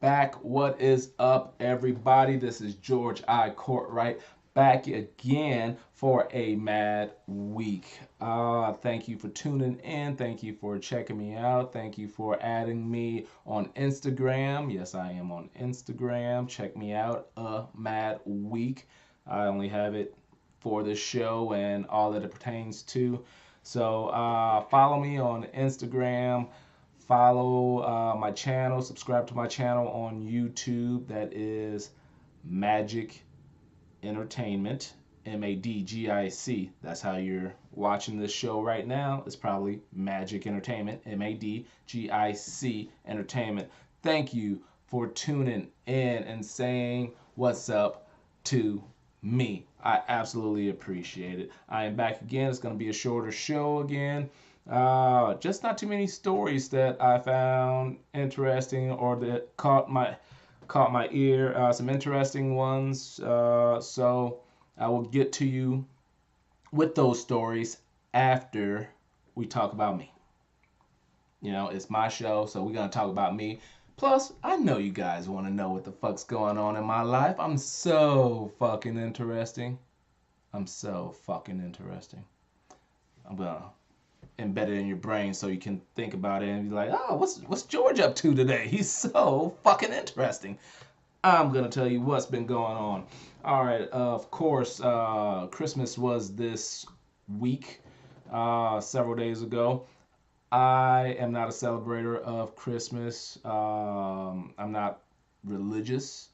back. What is up, everybody? This is George I. Cortright back again for a mad week. Thank you for tuning in. Thank you for checking me out. Thank you for adding me on Instagram. Yes, I am on Instagram. Check me out. A mad week. I only have it for this show and all that it pertains to. So follow me on Instagram. Follow my channel, subscribe to my channel on YouTube. That is Magic Entertainment, Madgic. That's how you're watching this show right now. It's probably Magic Entertainment, Madgic Entertainment. Thank you for tuning in and saying what's up to me. I absolutely appreciate it. I am back again. It's going to be a shorter show again. Just not too many stories that I found interesting or that caught my ear. Some interesting ones. So I will get to you with those stories after we talk about me. You know, it's my show, so we're gonna talk about me. Plus, I know you guys want to know what the fuck's going on in my life. I'm so fucking interesting. I'm so fucking interesting. I'm gonna embed it in your brain so you can think about it and be like, oh, what's George up to today? He's so fucking interesting. I'm gonna tell you what's been going on. All right, of course, Christmas was this week, several days ago. I am not a celebrator of Christmas. I'm not religious.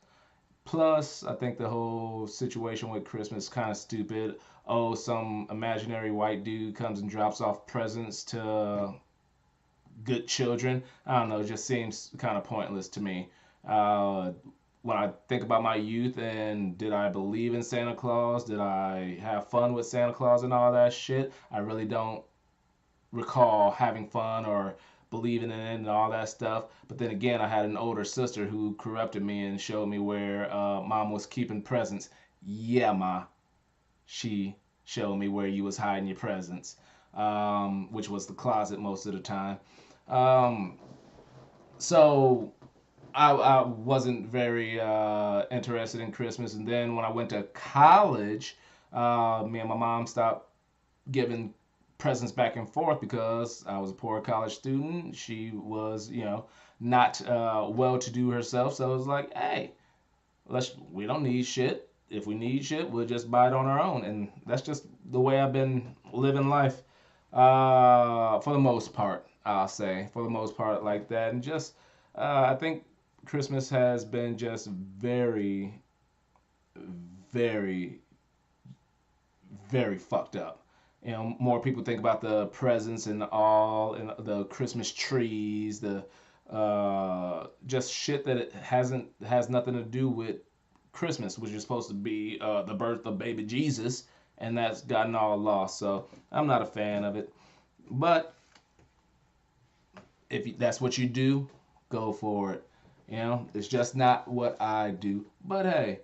Plus, I think the whole situation with Christmas is kind of stupid. Oh, some imaginary white dude comes and drops off presents to good children. I don't know, it just seems kind of pointless to me. When I think about my youth and did I believe in Santa Claus? Did I have fun with Santa Claus and all that shit? I really don't recall having fun or believing in it and all that stuff. But then again, I had an older sister who corrupted me and showed me where mom was keeping presents. Yeah, ma. She showed me where you was hiding your presents, which was the closet most of the time. Um, so I wasn't very interested in Christmas. And then when I went to college, me and my mom stopped giving presents back and forth because I was a poor college student. She was, not well to do herself. So it was like, hey, we don't need shit. If we need shit, we'll just buy it on our own. And that's just the way I've been living life for the most part, I'll say. For the most part, like that. And just, I think Christmas has been just very, very, very fucked up. More people think about the presents and all, and the Christmas trees, the just shit that it has nothing to do with Christmas, which is supposed to be the birth of baby Jesus, and that's gotten all lost. So I'm not a fan of it. But if that's what you do, go for it. It's just not what I do. But hey,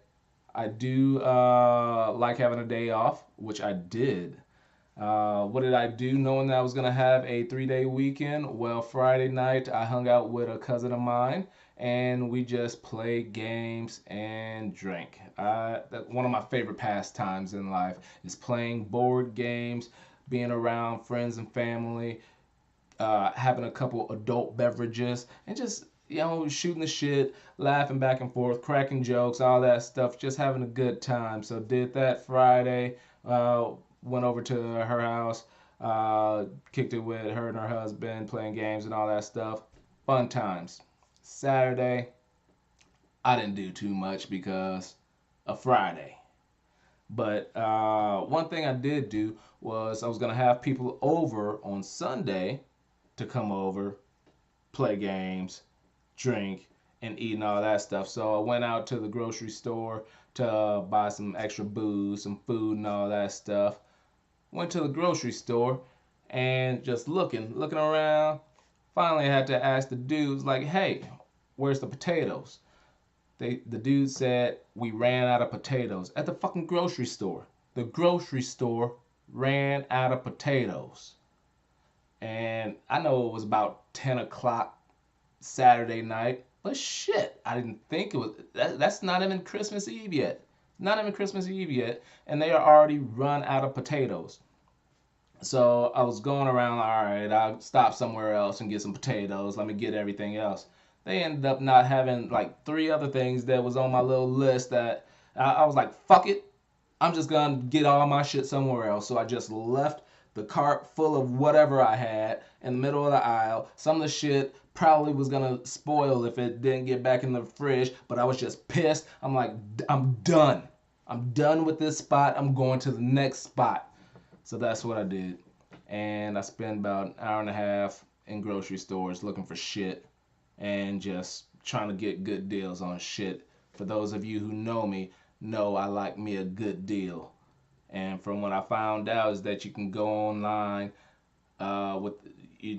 I do like having a day off, which I did. What did I do knowing that I was going to have a 3-day weekend? Well, Friday night I hung out with a cousin of mine and we just played games and drank. One of my favorite pastimes in life is playing board games, being around friends and family, having a couple adult beverages, and just shooting the shit, laughing back and forth, cracking jokes, all that stuff, just having a good time. So did that Friday. Went over to her house, kicked it with her and her husband, playing games and all that stuff. Fun times. Saturday, I didn't do too much because of Friday. But one thing I did do was I was going to have people over on Sunday to come over, play games, drink, and eat and all that stuff. So I went out to the grocery store to buy some extra booze, some food and all that stuff. Went to the grocery store and just looking around. Finally, I had to ask the dudes, like, hey, where's the potatoes? The dude said, we ran out of potatoes at the fucking grocery store. The grocery store ran out of potatoes. And I know it was about 10 o'clock Saturday night, But shit, I didn't think it was. That's not even Christmas Eve yet. Not even Christmas Eve yet, and they are already run out of potatoes. So I was going around, all right, I'll stop somewhere else and get some potatoes. Let me get everything else. They ended up not having like three other things that was on my little list that I was like, fuck it. I'm just gonna get all my shit somewhere else. So I just left the cart full of whatever I had in the middle of the aisle. Some of the shit probably was gonna spoil if it didn't get back in the fridge, but I was just pissed. I'm like, I'm done. I'm done with this spot. I'm going to the next spot. So that's what I did. And I spent about an hour and a half in grocery stores looking for shit and just trying to get good deals on shit. For those of you who know I like me a good deal. And from what I found out is that you can go online with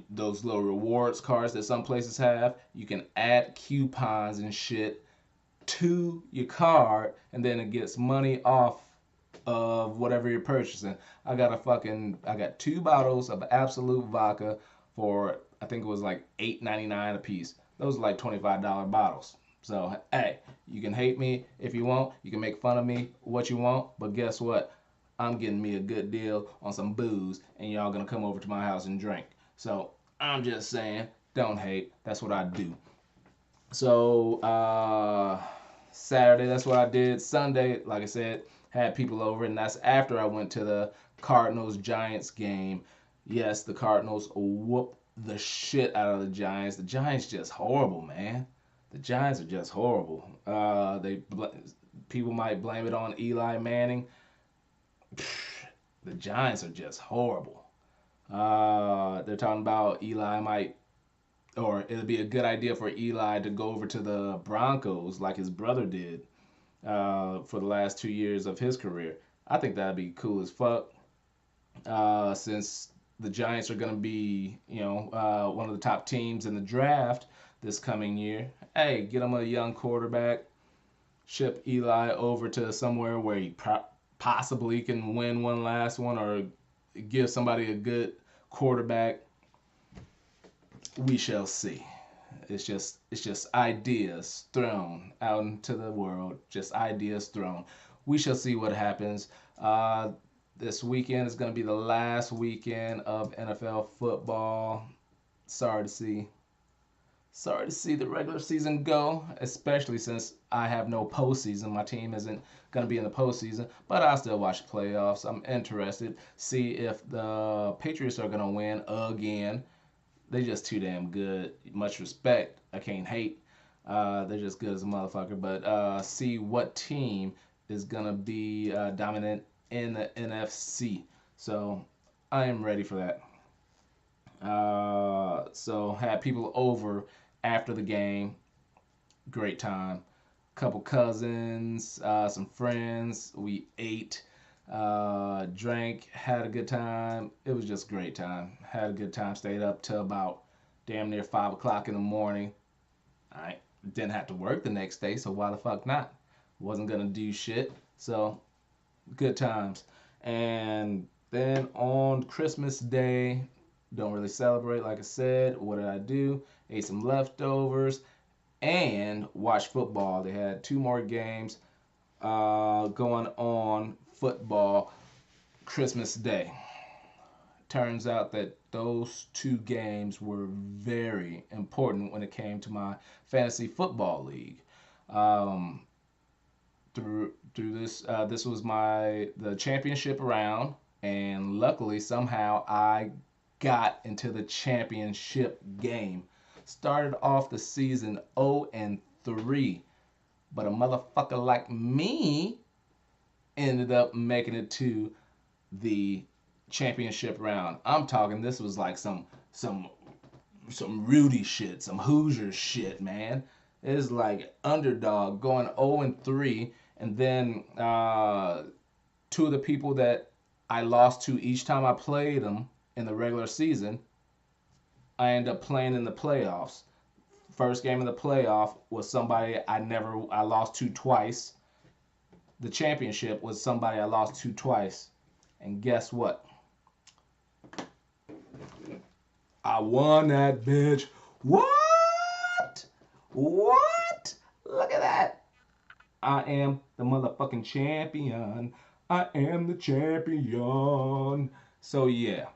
those little rewards cards that some places have. You can add coupons and shit to your card, and then it gets money off of whatever you're purchasing. I got 2 bottles of Absolute vodka for I think it was like $8.99 a piece. Those are like $25 bottles. So hey, you can hate me if you want. You can make fun of me what you want, but guess what? I'm getting me a good deal on some booze, and y'all gonna come over to my house and drink. So I'm just saying, don't hate. That's what I do. So Saturday, that's what I did. Sunday, like I said, had people over, and that's after I went to the Cardinals Giants game. Yes, the Cardinals whooped the shit out of the Giants. The Giants just horrible, man. The Giants are just horrible. People might blame it on Eli Manning. The Giants are just horrible. They're talking about Eli might, or it'll be a good idea for Eli to go over to the Broncos like his brother did for the last 2 years of his career. I think that'd be cool as fuck. Since the Giants are going to be, one of the top teams in the draft this coming year. Hey, get him a young quarterback. Ship Eli over to somewhere where he possibly can win one last one, or give somebody a good quarterback. We shall see. It's just ideas thrown out into the world. Just ideas thrown. We shall see what happens. This weekend is going to be the last weekend of NFL football. Sorry to see the regular season go, especially since I have no postseason. My team isn't going to be in the postseason, but I'll still watch the playoffs. I'm interested. See if the Patriots are going to win again. They're just too damn good. Much respect. I can't hate. They're just good as a motherfucker. But see what team is going to be dominant in the NFC. So I am ready for that. So had people over after the game. Great time. Couple cousins, some friends. We ate, drank, had a good time. It was just a great time. Had a good time. Stayed up till about damn near 5 o'clock in the morning. I didn't have to work the next day, so why the fuck not? Wasn't gonna do shit. So good times. And then on Christmas Day, don't really celebrate, like I said. What did I do? Ate some leftovers and watched football. They had 2 more games going on football Christmas Day. Turns out that those 2 games were very important when it came to my fantasy football league. Through this, this was the championship round, and luckily somehow I got into the championship game. Started off the season 0-3, but a motherfucker like me ended up making it to the championship round. I'm talking, this was like some Rudy shit, some Hoosier shit, man. It's like underdog going 0-3, and then 2 of the people that I lost to each time I played them in the regular season, I ended up playing in the playoffs. First game of the playoff was somebody I lost to twice. The championship was somebody I lost to twice. And guess what? I won that bitch. What? What? Look at that. I am the motherfucking champion. I am the champion. So yeah,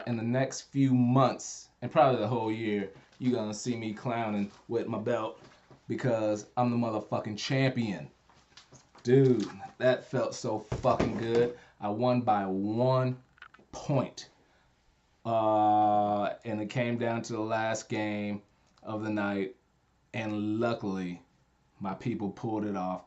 in the next few months and probably the whole year, you're gonna see me clowning with my belt because I'm the motherfucking champion. Dude, that felt so fucking good. I won by 1 point. And it came down to the last game of the night, and luckily, my people pulled it off.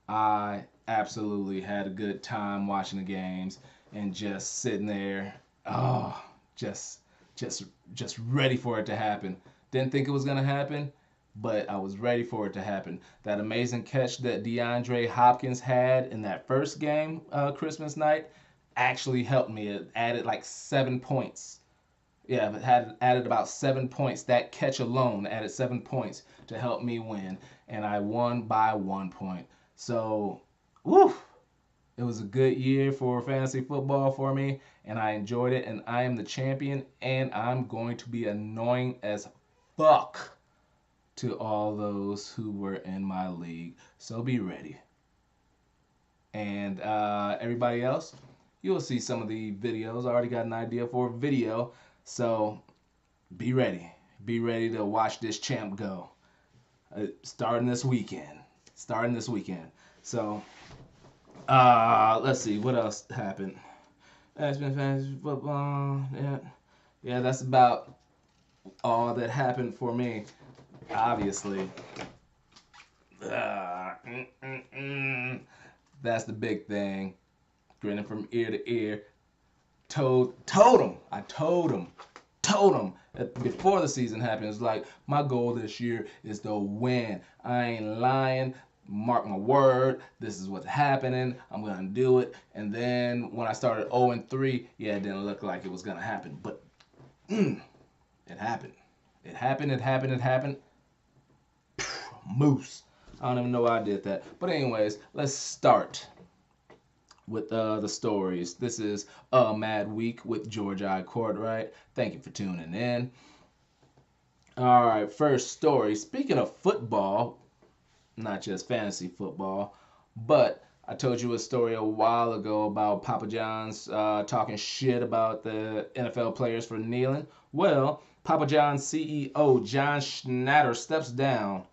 I absolutely had a good time watching the games and just sitting there, oh, just, just, just ready for it to happen. Didn't think it was gonna happen, but I was ready for it to happen. That amazing catch that DeAndre Hopkins had in that first game, Christmas night, actually helped me. It added like 7 points. Yeah, it had added about 7 points. That catch alone added 7 points to help me win, and I won by 1 point. So, woo, it was a good year for fantasy football for me, and I enjoyed it. And I am the champion, and I'm going to be annoying as fuck to all those who were in my league. So be ready. And everybody else, you'll see some of the videos. I already got an idea for a video. So be ready. Be ready to watch this champ go. Starting this weekend. So, let's see. What else happened? That's been fantasy football. Yeah, that's about all that happened for me. Obviously. That's the big thing. Grinning from ear to ear. Told him. I told him before the season happened. It's like, my goal this year is to win. I ain't lying. Mark my word. This is what's happening. I'm gonna do it. And then when I started 0-3, yeah, it didn't look like it was gonna happen, but it happened. It happened. Moose. I don't even know why I did that. But anyways, let's start with the stories. This is a Mad Week with George I. Cortright. Thank you for tuning in. All right, first story. Speaking of football, not just fantasy football, but I told you a story a while ago about Papa John's talking shit about the NFL players for kneeling. Well, Papa John's CEO John Schnatter steps down.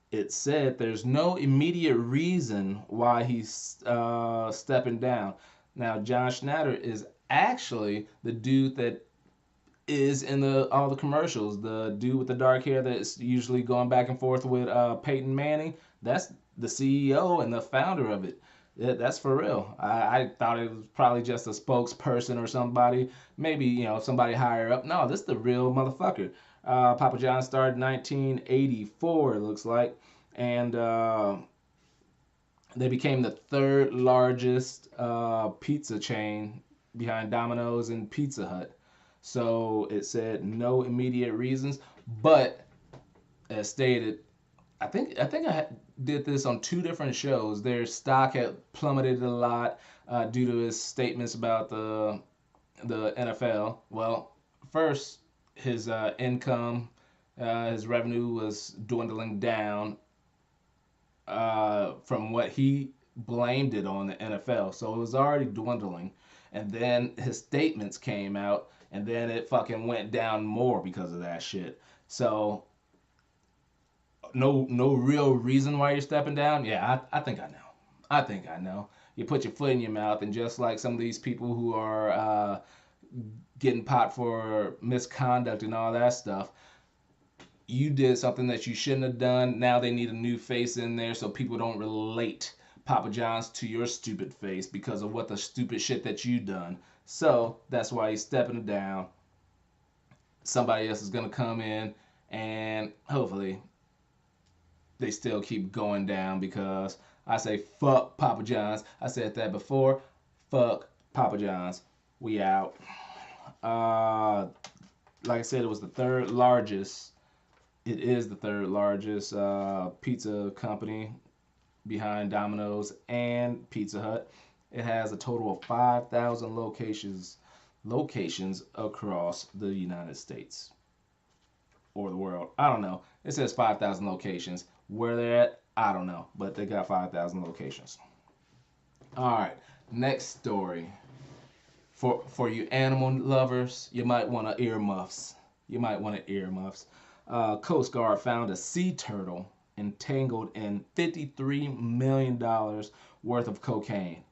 It said there's no immediate reason why he's stepping down. Now, John Schnatter is actually the dude that is in all the commercials. The dude with the dark hair that's usually going back and forth with Peyton Manning. That's the CEO and the founder of it. Yeah, that's for real. I thought it was probably just a spokesperson or somebody. Maybe, somebody higher up. No, this is the real motherfucker. Papa John started in 1984, it looks like. And they became the third largest pizza chain behind Domino's and Pizza Hut. So it said no immediate reasons. But as stated, I think I did this on 2 different shows. Their stock had plummeted a lot due to his statements about the NFL. Well, first, his income, his revenue was dwindling down from what he blamed it on the NFL. So it was already dwindling. And then his statements came out, and then it fucking went down more because of that shit. So no real reason why you're stepping down. Yeah, I think I know. You put your foot in your mouth, and just like some of these people who are getting popped for misconduct and all that stuff, you did something that you shouldn't have done. Now they need a new face in there so people don't relate Papa John's to your stupid face because of what the stupid shit that you done. So that's why he's stepping it down. Somebody else is gonna come in, and hopefully they still keep going down, because I say fuck Papa John's. I said that before. Fuck Papa John's. We out. Like I said, it was the third largest. It is the third largest pizza company behind Domino's and Pizza Hut. It has a total of 5,000 locations across the United States. or the world. I don't know. It says 5,000 locations. Where they're at, I don't know. But they got 5,000 locations. All right, next story. For you animal lovers, you might want to earmuffs. You might want to earmuffs. Coast Guard found a sea turtle entangled in $53 million worth of cocaine.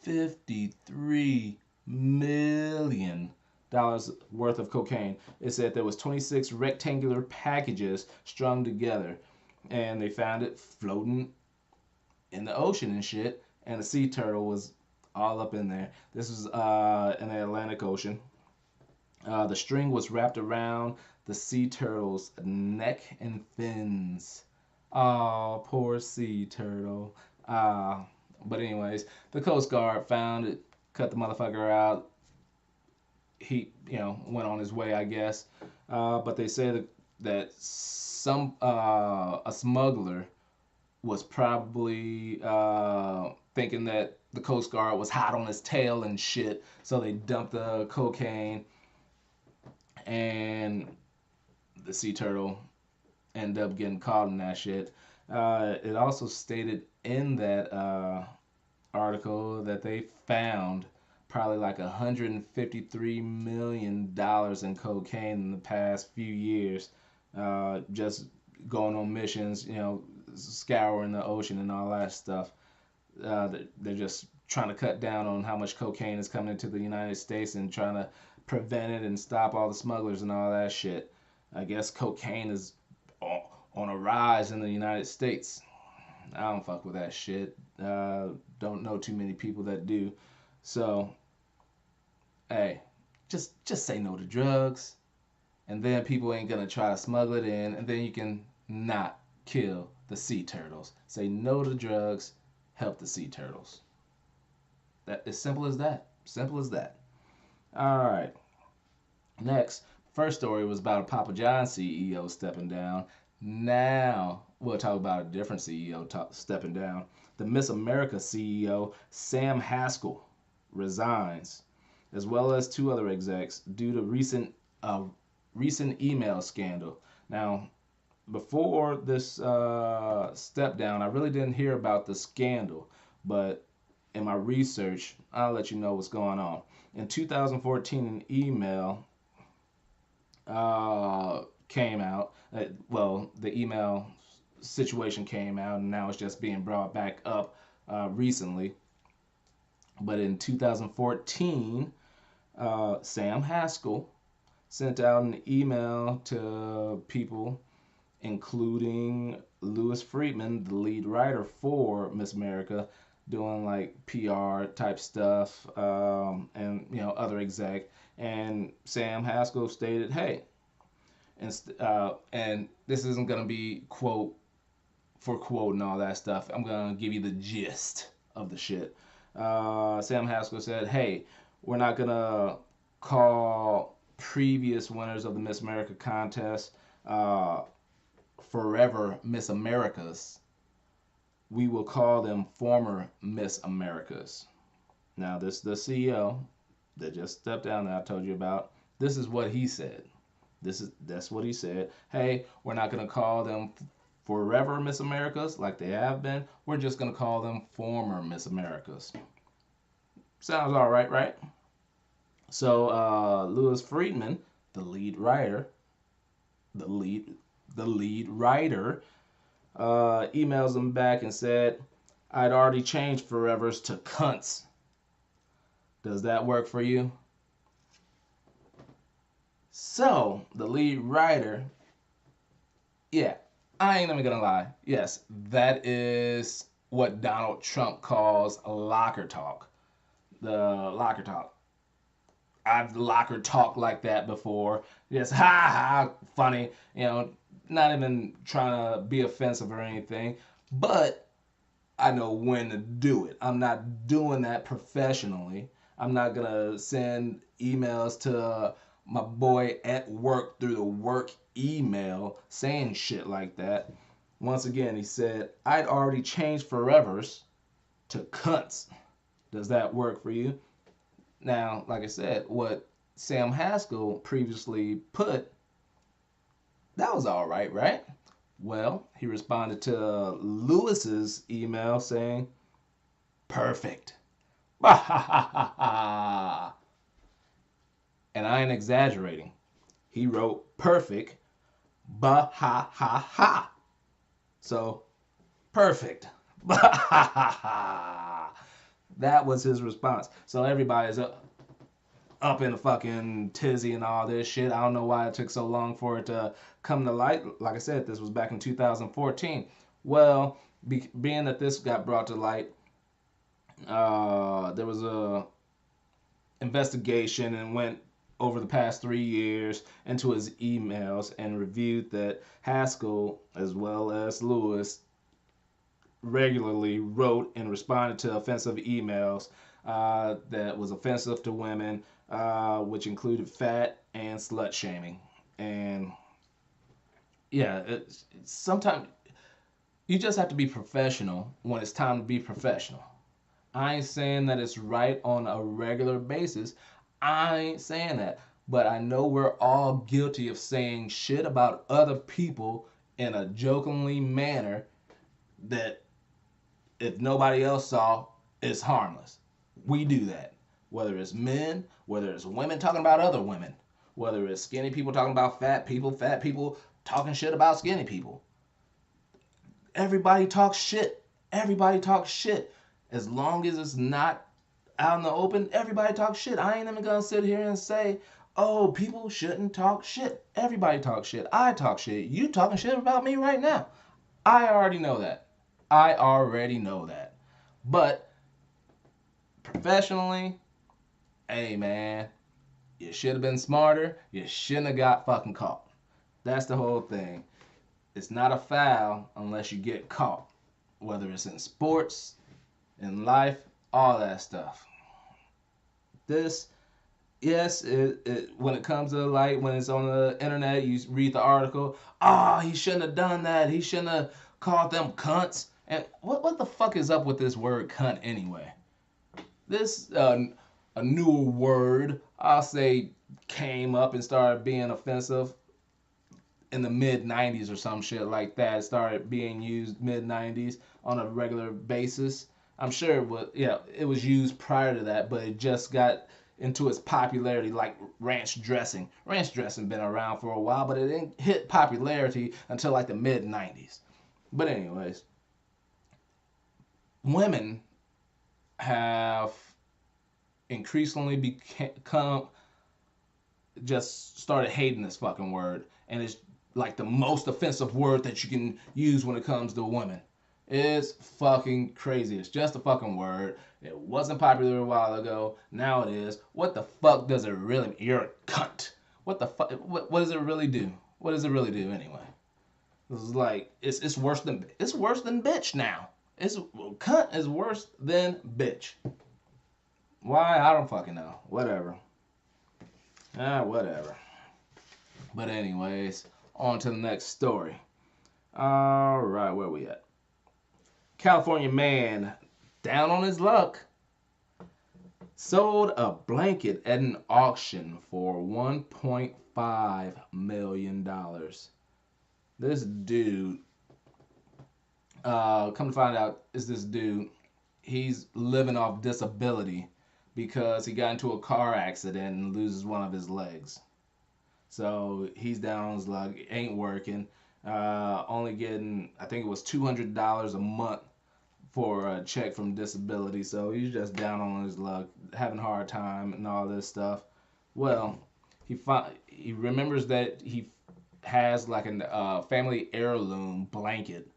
$53 million worth of cocaine. It said there was 26 rectangular packages strung together, and they found it floating in the ocean and shit. And the sea turtle was all up in there. This was in the Atlantic Ocean. The string was wrapped around the sea turtle's neck and fins. Oh, poor sea turtle. But anyways, the Coast Guard found it, cut the motherfucker out. He, went on his way, I guess. But they say that some a smuggler was probably thinking that the Coast Guard was hot on his tail and shit, so they dumped the cocaine, and the sea turtle ended up getting caught in that shit. It also stated in that article that they found probably like $153 million in cocaine in the past few years, just going on missions, scouring the ocean and all that stuff. They're just trying to cut down on how much cocaine is coming into the United States and trying to prevent it and stop all the smugglers and all that shit. I guess cocaine is on a rise in the United States. I don't fuck with that shit. Don't know too many people that do. So, hey, just say no to drugs, and then people ain't gonna try to smuggle it in, and then you can not kill the sea turtles. Say no to drugs, help the sea turtles. That as simple as that. Simple as that. All right. Next, first story was about a Papa John CEO stepping down. Now we'll talk about a different CEO stepping down. The Miss America CEO, Sam Haskell, resigns, as well as two other execs due to recent email scandal. Now, before this step down, I really didn't hear about the scandal, but in my research, I'll let you know what's going on. In 2014, an email came out. The email situation came out, and now it's just being brought back up recently. But in 2014, Sam Haskell sent out an email to people, including Louis Friedman, the lead writer for Miss America, doing like PR type stuff, and other exec. And Sam Haskell stated, "Hey," and this isn't gonna be quote for quote and all that stuff. I'm gonna give you the gist of the shit. Sam Haskell said, "Hey, we're not gonna call previous winners of the Miss America contest forever Miss Americas. We will call them former Miss Americas." Now, this the CEO that just stepped down that I told you about. This is what he said. That's what he said. Hey, we're not gonna call them forever Miss Americas like they have been. We're just gonna call them former Miss Americas. Sounds all right, right? So Louis Friedman, the lead writer, emails him back and said, "I'd already changed forevers to cunts. Does that work for you?" So the lead writer, yeah, I ain't even gonna lie. Yes, that is what Donald Trump calls locker talk. The locker talk. I've locker talked like that before. Just ha ha, funny. Not even trying to be offensive or anything. But I know when to do it. I'm not doing that professionally. I'm not gonna send emails to my boy at work through the work email saying shit like that. Once again, he said, "I'd already changed forevers to cunts. Does that work for you?" Now, like I said, what Sam Haskell previously put That was all right, right? Well, he responded to Lewis's email saying, perfect. And I ain't exaggerating. He wrote perfect, bah ha ha ha. So, perfect. Bah ha ha ha. That was his response. So everybody's up in a fucking tizzy and all this shit. I don't know why it took so long for it to come to light. Like I said, this was back in 2014. Well, being that this got brought to light, there was a investigation and went over the past 3 years into his emails and reviewed that Haskell, as well as Lewis, regularly wrote and responded to offensive emails that was offensive to women, which included fat and slut shaming. And yeah, sometimes you just have to be professional when it's time to be professional. I ain't saying that it's right on a regular basis. I ain't saying that. But I know we're all guilty of saying shit about other people in a jokingly manner that if nobody else saw, it's harmless. We do that. Whether it's men, whether it's women talking about other women, whether it's skinny people talking about fat people talking shit about skinny people. Everybody talks shit. Everybody talks shit. As long as it's not out in the open, everybody talks shit. I ain't even gonna sit here and say, oh, people shouldn't talk shit. Everybody talks shit. I talk shit. You talking shit about me right now. I already know that. I already know that. But professionally, hey man, you should have been smarter. You shouldn't have got fucking caught. That's the whole thing. It's not a foul unless you get caught. Whether it's in sports, in life, all that stuff. This, yes, when it comes to like when it's on the internet, you read the article. Oh, he shouldn't have done that. He shouldn't have called them cunts. And what the fuck is up with this word cunt anyway? This a newer word, I'll say, came up and started being offensive in the mid 90s or some shit like that. It started being used mid 90s on a regular basis. I'm sure it was used prior to that, but it just got into its popularity like ranch dressing. Ranch dressing been around for a while, but it didn't hit popularity until like the mid 90s. But anyways, women have increasingly become just started hating this fucking word, and it's like the most offensive word that you can use when it comes to women. It's fucking crazy. It's just a fucking word. It wasn't popular a while ago. Now it is. What the fuck does it really mean? You're a cunt. What the fuck? What does it really do? What does it really do anyway? This is like it's worse than bitch now. It's cunt is worse than bitch. Why? I don't fucking know. Whatever. Whatever. But anyways, on to the next story. All right, where we at? California man down on his luck sold a blanket at an auction for $1.5 million. This dude, come to find out, is this dude, he's living off disability because he got into a car accident and loses one of his legs. So he's down on his luck, ain't working, only getting, I think it was $200 a month for a check from disability. So he's just down on his luck, having a hard time and all this stuff. Well, he remembers that he has like a family heirloom blanket.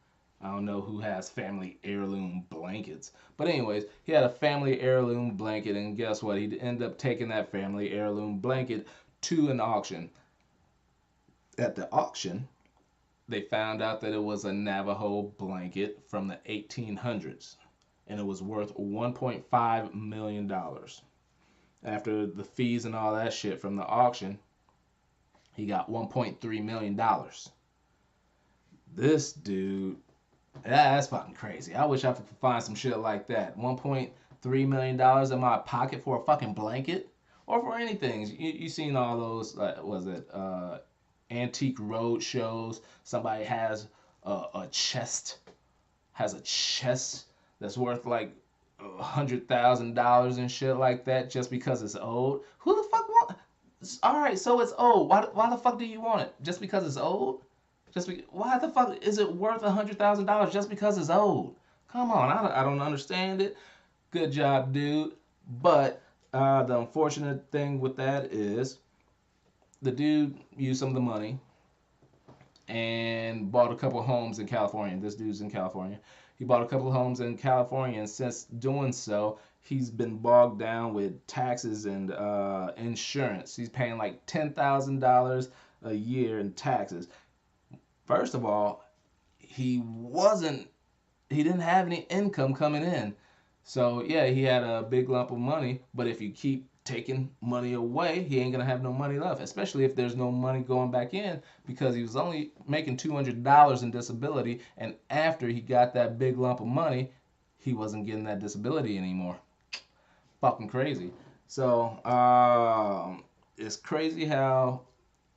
I don't know who has family heirloom blankets. But anyways, he had a family heirloom blanket, and guess what? He'd end up taking that family heirloom blanket to an auction. At the auction, they found out that it was a Navajo blanket from the 1800s, and it was worth $1.5 million. After the fees and all that shit from the auction, he got $1.3 million. This dude, that's fucking crazy. I wish I could find some shit like that. $1.3 million in my pocket for a fucking blanket, or for anything. You seen all those? Was it antique road shows. Somebody a chest, has a chest that's worth like $100,000 and shit like that just because it's old. Who the fuck want? All right, so it's old. Why the fuck do you want it? Just because it's old? Why the fuck is it worth $100,000 just because it's old? Come on, I don't understand it. Good job, dude. But the unfortunate thing with that is the dude used some of the money and bought a couple of homes in California. This dude's in California. He bought a couple of homes in California, and since doing so, he's been bogged down with taxes and insurance. He's paying like $10,000 a year in taxes. First of all, he didn't have any income coming in. So yeah, he had a big lump of money, but if you keep taking money away, he ain't gonna have no money left, especially if there's no money going back in, because he was only making $200 in disability, and after he got that big lump of money, he wasn't getting that disability anymore. Fucking crazy. So it's crazy how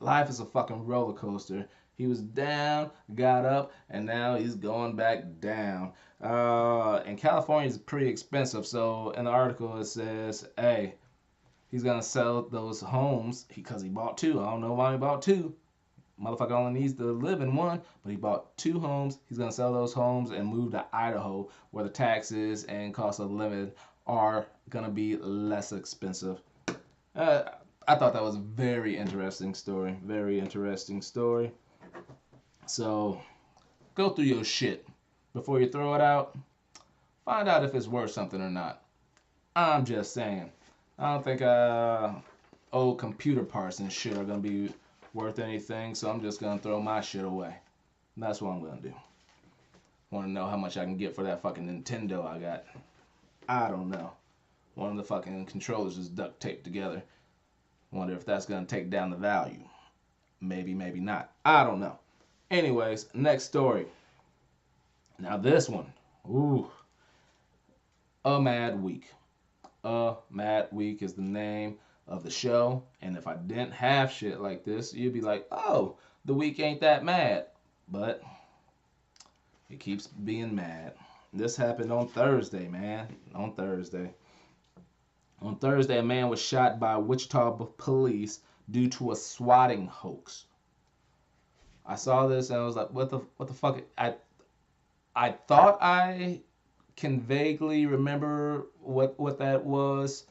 life is a fucking roller coaster. He was down, got up, and now he's going back down. And California is pretty expensive. So in the article it says, hey, he's gonna sell those homes because he bought two. I don't know why he bought two. Motherfucker only needs to live in one, but he bought two homes. He's gonna sell those homes and move to Idaho, where the taxes and cost of living are gonna be less expensive. I thought that was a very interesting story. Very interesting story. So go through your shit before you throw it out. Find out if it's worth something or not. I'm just saying. I don't think old computer parts and shit are gonna be worth anything, so I'm just gonna throw my shit away. And that's what I'm gonna do. Want to know how much I can get for that fucking Nintendo I got? I don't know. One of the fucking controllers is duct taped together. Wonder if that's gonna take down the value. Maybe, maybe not. I don't know. Anyways, next story. Now this one. Ooh. A Mad Week. A Mad Week is the name of the show. And if I didn't have shit like this, you'd be like, oh, the week ain't that mad. But it keeps being mad. This happened on Thursday, man. On Thursday. On Thursday, a man was shot by Wichita police due to a swatting hoax. I saw this and I was like, what the fuck? I thought I can vaguely remember what that was,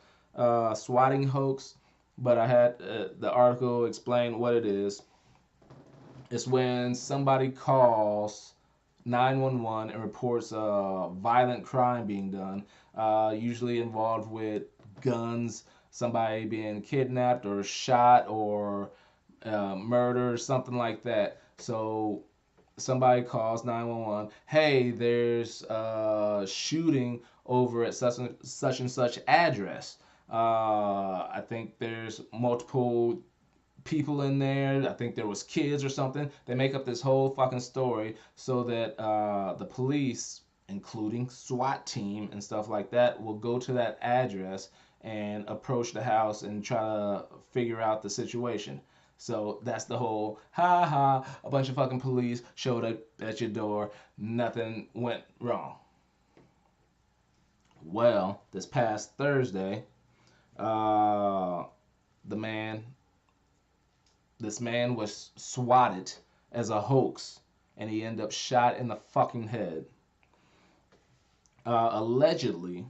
swatting hoax, but I had the article explain what it is. It's when somebody calls 911 and reports a violent crime being done, usually involved with guns, somebody being kidnapped or shot or murder, something like that. So somebody calls 911, hey, there's a shooting over at such and such address. I think there's multiple people in there. I think there was kids or something. They make up this whole fucking story so that the police, including SWAT team and stuff like that, will go to that address and approach the house and try to figure out the situation. So that's the whole, ha ha, a bunch of fucking police showed up at your door, nothing went wrong. Well, this past Thursday, this man was swatted as a hoax, and he ended up shot in the fucking head. Allegedly,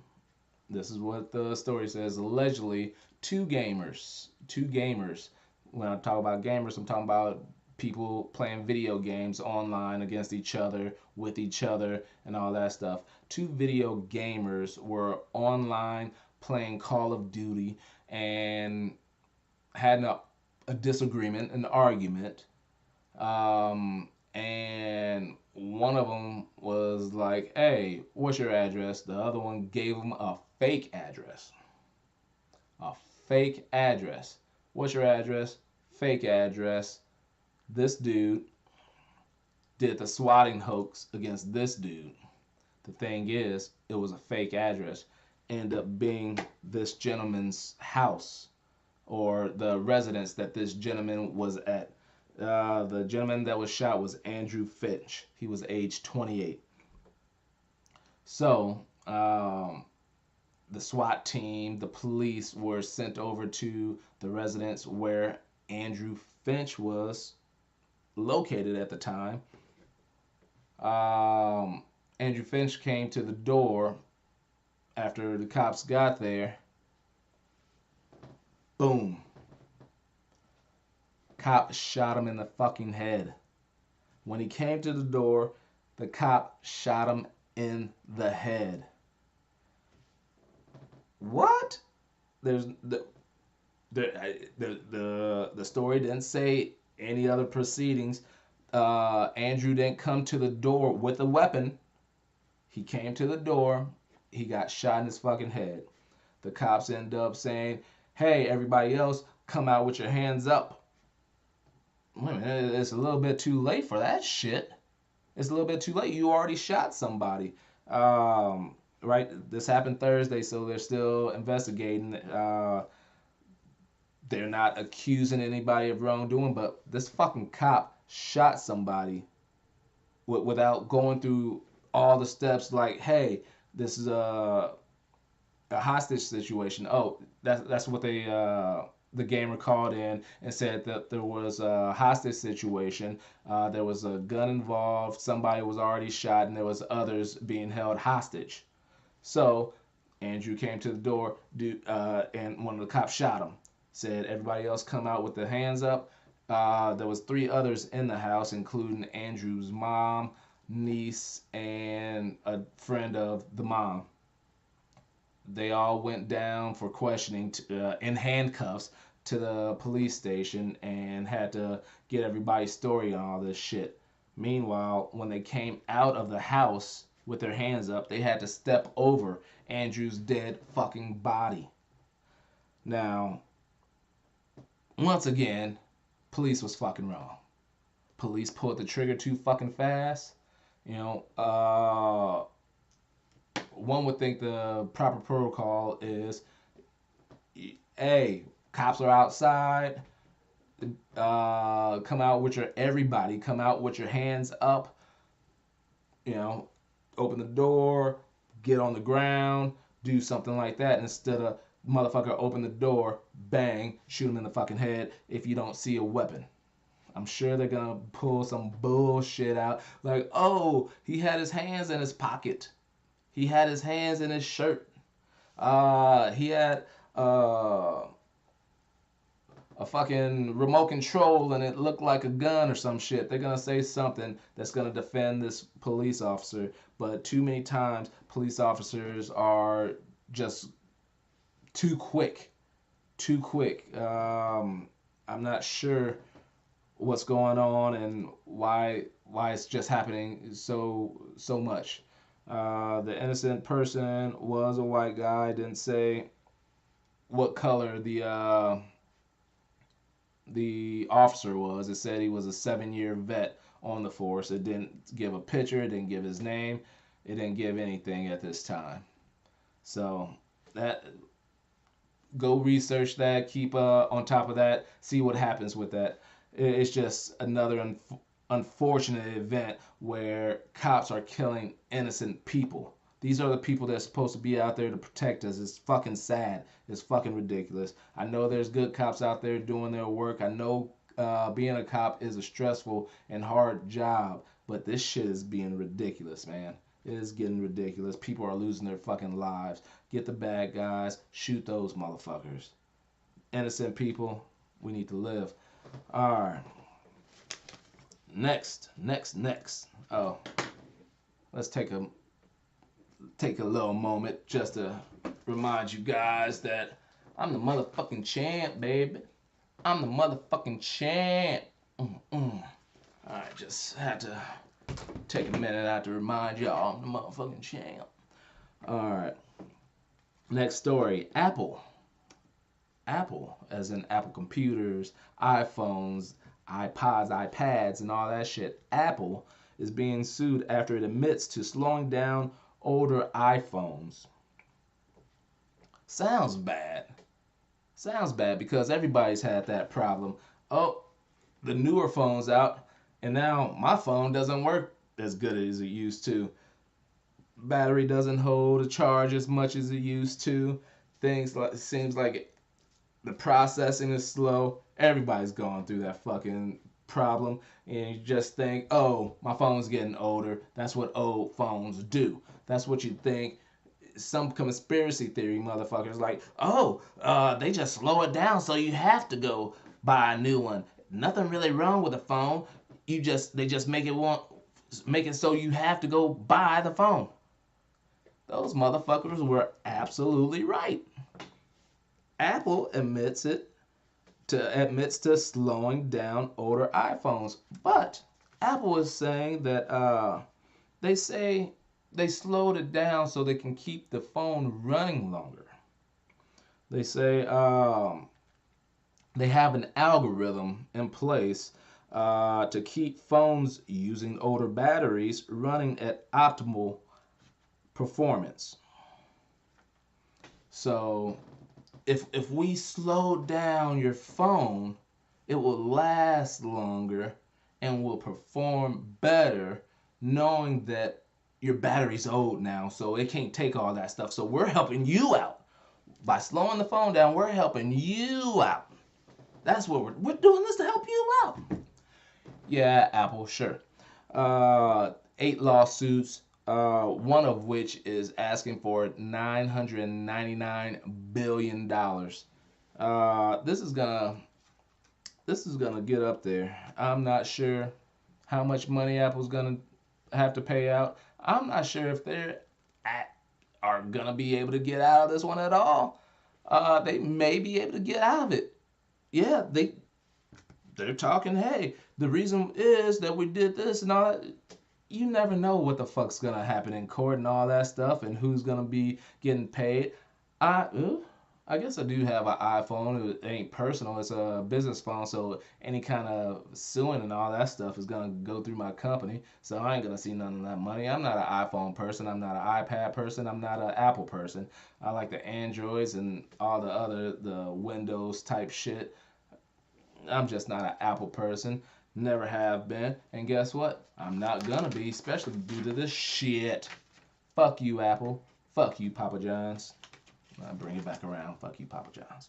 this is what the story says, allegedly, two gamers, when I talk about gamers, I'm talking about people playing video games online against each other, with each other, and all that stuff. Two video gamers were online playing Call of Duty and had a disagreement, an argument. And one of them was like, hey, what's your address? The other one gave him a fake address. A fake address. What's your address? Fake address. This dude did the swatting hoax against this dude. The thing is, it was a fake address. Ended up being this gentleman's house or the residence that this gentleman was at. The gentleman that was shot was Andrew Finch. He was age 28. So, the SWAT team, the police were sent over to the residence where Andrew Finch was located at the time. Andrew Finch came to the door after the cops got there. Boom. Cop shot him in the fucking head. When he came to the door, the cop shot him in the head. What? There's the story didn't say any other proceedings. Andrew didn't come to the door with a weapon. He came to the door. He got shot in his fucking head. The cops end up saying, "Hey, everybody else, come out with your hands up." Wait a minute, it's a little bit too late for that shit. It's a little bit too late. You already shot somebody. Right? This happened Thursday, so they're still investigating. They're not accusing anybody of wrongdoing, but this fucking cop shot somebody without going through all the steps. Like, hey, this is a hostage situation. Oh, that's what the gamer called in and said that there was a hostage situation. There was a gun involved. Somebody was already shot, and there was others being held hostage. So Andrew came to the door, and one of the cops shot him. Said everybody else come out with their hands up. There was 3 others in the house, including Andrew's mom, niece, and a friend of the mom. They all went down for questioning in handcuffs to the police station and had to get everybody's story on all this shit. Meanwhile, when they came out of the house with their hands up, they had to step over Andrew's dead fucking body. Now, once again, police was fucking wrong. Police pulled the trigger too fucking fast. You know, one would think the proper protocol is, hey, cops are outside. Come out with everybody. Come out with your hands up. You know, open the door, get on the ground, do something like that instead of motherfucker open the door, bang, shoot him in the fucking head if you don't see a weapon. I'm sure they're gonna pull some bullshit out like, oh, he had his hands in his pocket. He had his hands in his shirt. He had a fucking remote control and it looked like a gun or some shit. They're gonna say something that's gonna defend this police officer. But too many times, police officers are just too quick. Too quick. I'm not sure what's going on and why it's just happening so much. The innocent person was a white guy. Didn't say what color the officer was. It said he was a 7-year vet on the force. It didn't give a picture. It didn't give his name. It didn't give anything at this time. So that, go research that. Keep on top of that. See what happens with that. It's just another unfortunate event where cops are killing innocent people. These are the people that are supposed to be out there to protect us. It's fucking sad. It's fucking ridiculous. I know there's good cops out there doing their work. I know being a cop is a stressful and hard job, but this shit is being ridiculous, man. It is getting ridiculous. People are losing their fucking lives. Get the bad guys. Shoot those motherfuckers. Innocent people, we need to live. Alright. Next. Oh, let's take a little moment just to remind you guys that I'm the motherfucking champ, baby. I'm the motherfucking champ. Alright, just had to take a minute out to remind y'all I'm the motherfucking champ. Alright. Next story. Apple, as in Apple computers, iPhones, iPods, iPads, and all that shit. Apple is being sued after it admits to slowing down older iPhones. Sounds bad because everybody's had that problem. Oh, the newer phones out, and now my phone doesn't work as good as it used to. Battery doesn't hold a charge as much as it used to. Things like, it seems like the processing is slow. Everybody's going through that fucking problem, and you just think, oh, my phone's getting older. That's what old phones do. That's what you think. Some conspiracy theory motherfuckers like, oh, they just slow it down so you have to go buy a new one. Nothing really wrong with the phone. They just make it so you have to go buy the phone. Those motherfuckers were absolutely right. Apple admits to slowing down older iPhones, but Apple is saying that they say they slowed it down so they can keep the phone running longer. They say they have an algorithm in place to keep phones using older batteries running at optimal performance. So if we slow down your phone, it will last longer and will perform better, knowing that your battery's old now, so it can't take all that stuff. So we're helping you out. By slowing the phone down, we're helping you out. That's what we're doing this to help you out. Yeah, Apple, sure. 8 lawsuits, one of which is asking for $999 billion. This is gonna get up there. I'm not sure how much money Apple's gonna have to pay out. I'm not sure if are gonna be able to get out of this one at all. They may be able to get out of it. Yeah, they're talking. Hey, the reason is that we did this and all that. You never know what the fuck's gonna happen in court and all that stuff, and who's gonna be getting paid. I guess I do have an iPhone. It ain't personal. It's a business phone, so any kind of suing and all that stuff is gonna go through my company. So I ain't gonna see none of that money. I'm not an iPhone person. I'm not an iPad person. I'm not an Apple person. I like the Androids and all the Windows type shit. I'm just not an Apple person. Never have been. And guess what? I'm not gonna be, especially due to this shit. Fuck you, Apple. Fuck you, Papa John's. I'll bring it back around. Fuck you, Papa John's.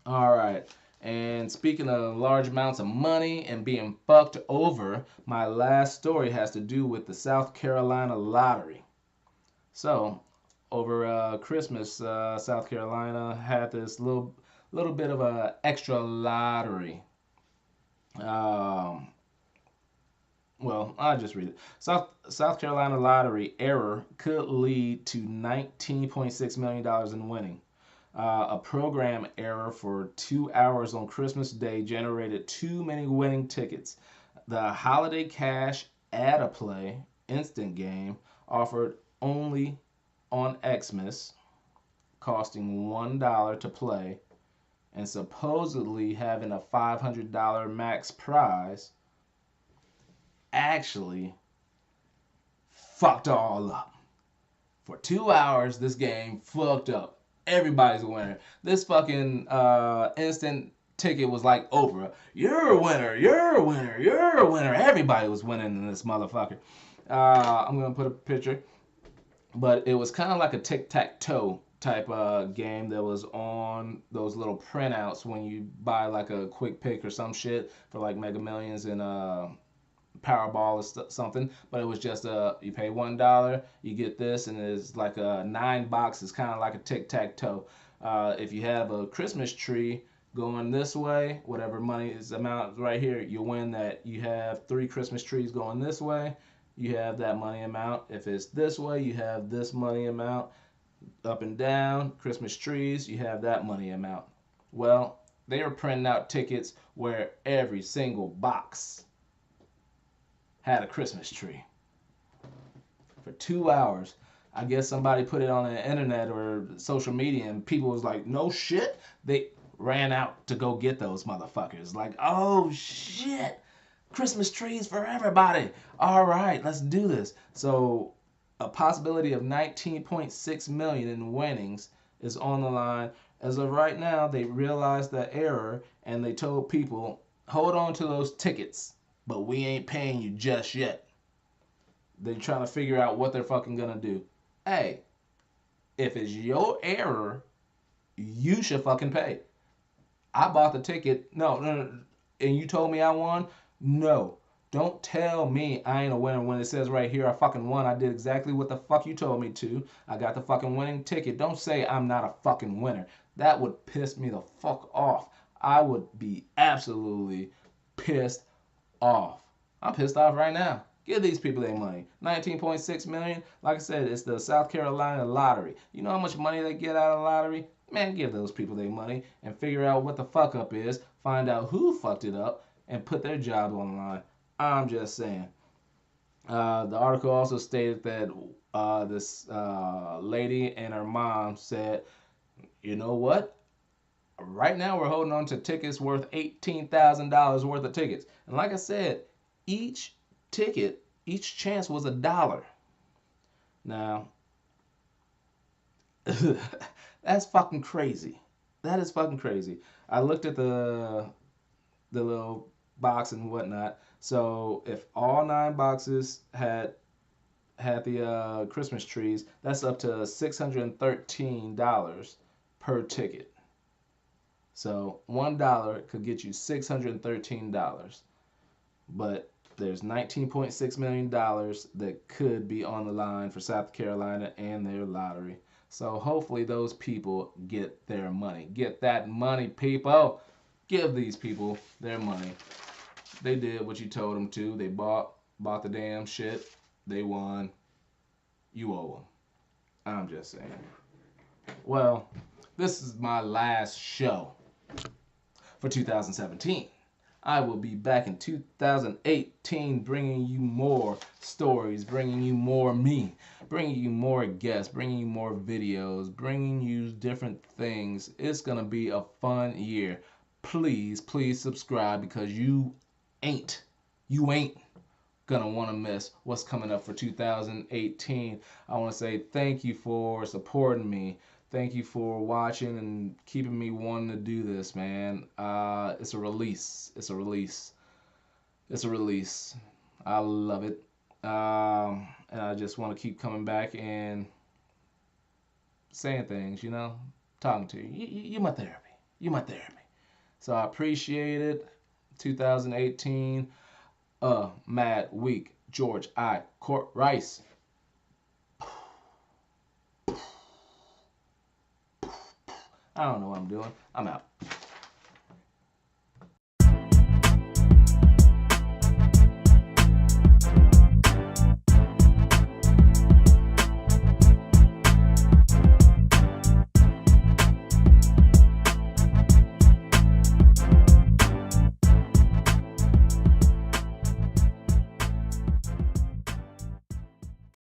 All right. And speaking of large amounts of money and being fucked over, my last story has to do with the South Carolina lottery. So, over Christmas, South Carolina had this little bit of a extra lottery. Well, I'll just read it. South Carolina lottery error could lead to $19.6 million in winning. A program error for 2 hours on Christmas Day generated too many winning tickets. The holiday cash add-a-play instant game offered only on Xmas, costing $1 to play, and supposedly having a $500 max prize, actually fucked all up. For 2 hours, this game fucked up. Everybody's a winner. This fucking instant ticket was like Oprah. You're a winner. You're a winner. You're a winner. Everybody was winning in this motherfucker. I'm going to put a picture. But it was kind of like a tic-tac-toe type game that was on those little printouts when you buy like a quick pick or some shit for like Mega Millions and Powerball or something. But it was just you pay $1, you get this, and it's like 9 boxes, kind of like a tic-tac-toe. If you have a Christmas tree going this way, whatever money is amount right here, you win that. You have 3 Christmas trees going this way, you have that money amount. If it's this way, you have this money amount. Up and down, Christmas trees, you have that money amount. Well, they are printing out tickets where every single box had a Christmas tree. For 2 hours. I guess somebody put it on the internet or social media and people was like, no shit. They ran out to go get those motherfuckers. Like, oh shit. Christmas trees for everybody. All right, let's do this. So a possibility of 19.6 million in winnings is on the line. As of right now, they realized the error and they told people Hold on to those tickets, but we ain't paying you just yet. They're trying to figure out what they're fucking gonna do. Hey, if it's your error, you should fucking pay. I bought the ticket. No, no, no. And you told me I won? No. Don't tell me I ain't a winner when it says right here I fucking won. I did exactly what the fuck you told me to. I got the fucking winning ticket. Don't say I'm not a fucking winner. That would piss me the fuck off. I would be absolutely pissed off. I'm pissed off right now. Give these people their money. 19.6 million. Like I said, it's the South Carolina lottery. You know how much money they get out of the lottery? Man, give those people their money and figure out what the fuck up is. Find out who fucked it up and put their job on the line. I'm just saying. The article also stated that this lady and her mom said, you know what? Right now we're holding on to tickets worth $18,000 worth of tickets. And like I said, each ticket, each chance was $1. Now, that's fucking crazy. That is fucking crazy. I looked at the little box and whatnot. So if all 9 boxes had the Christmas trees, that's up to $613 per ticket. So $1 could get you $613. But there's $19.6 million that could be on the line for South Carolina and their lottery. So hopefully those people get their money. Get that money, people. Give these people their money. They did what you told them to. They bought the damn shit. They won. You owe them. I'm just saying. Well, this is my last show for 2017. I will be back in 2018 bringing you more stories, bringing you more me, bringing you more guests, bringing you more videos, bringing you different things. It's going to be a fun year. Please, please subscribe because you ain't going to want to miss what's coming up for 2018. I want to say thank you for supporting me. Thank you for watching and keeping me wanting to do this, man. It's a release. It's a release. It's a release. I love it. And I just want to keep coming back and saying things, you know, talking to you. You're my therapy. You're my therapy. So I appreciate it. 2018, mad week. George I. Cortright. I don't know what I'm doing. I'm out.